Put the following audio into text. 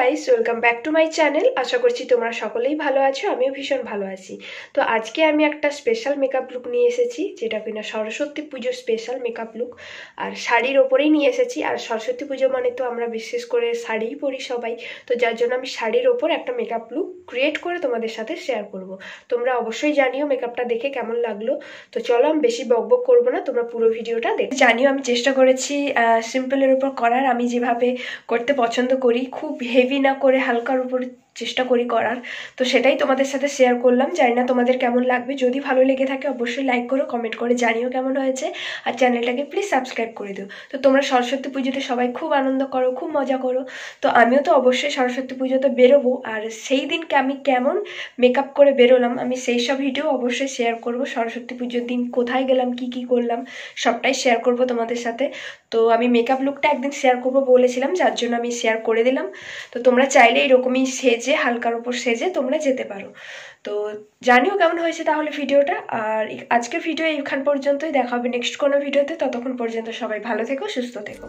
Guys, welcome back to my channel. আশা করছি তোমরা সকলেই ভালো আছো, আমিও ভীষণ ভালো আছি। তো আজকে আমি একটা স্পেশাল মেকআপ লুক নিয়ে এসেছি, যেটা কিনা সরস্বতী পুজোর স্পেশাল মেকআপ লুক। আর শাড়ির ওপরেই নিয়ে এসেছি, আর সরস্বতী পুজো মানে তো আমরা বিশেষ করে শাড়িই পরি সবাই। তো যার জন্য আমি শাড়ির ওপর একটা মেকআপ লুক ক্রিয়েট করে তোমাদের সাথে শেয়ার করব। তোমরা অবশ্যই জানিও মেকআপটা দেখে কেমন লাগলো। তো চলো, আমি বেশি বকবক করবো না, তোমরা পুরো ভিডিওটা দেখো। জানিও আমি চেষ্টা করেছি সিম্পলের উপর করার। আমি যেভাবে করতে পছন্দ করি, খুব হেভি না করে হালকার উপর চেষ্টা করি করার। তো সেটাই তোমাদের সাথে শেয়ার করলাম। জানি না তোমাদের কেমন লাগবে। যদি ভালো লেগে থাকে অবশ্যই লাইক করো, কমেন্ট করে জানিও কেমন হয়েছে। আর চ্যানেলটাকে প্লিজ সাবস্ক্রাইব করে দিও। তো তোমরা সরস্বতী পুজোতে সবাই খুব আনন্দ করো, খুব মজা করো। তো আমিও তো অবশ্যই সরস্বতী পুজোতে বেরোবো, আর সেই দিনকে আমি কেমন মেকআপ করে বেরোলাম আমি সেই সব ভিডিও অবশ্যই শেয়ার করব। সরস্বতী পুজোর দিন কোথায় গেলাম, কি কি করলাম, সবটাই শেয়ার করব তোমাদের সাথে। তো আমি মেকআপ লুকটা একদিন শেয়ার করবো বলেছিলাম, যার জন্য আমি শেয়ার করে দিলাম। তো তোমরা চাইলে এরকমই সেজে, হালকার উপর সেজে তোমরা যেতে পারো। তো জানিও কেমন হয়েছে তাহলে ভিডিওটা। আর আজকের ভিডিও এইখান পর্যন্তই, দেখা হবে নেক্সট কোনো ভিডিওতে। ততক্ষণ পর্যন্ত সবাই ভালো থেকো, সুস্থ থেকো।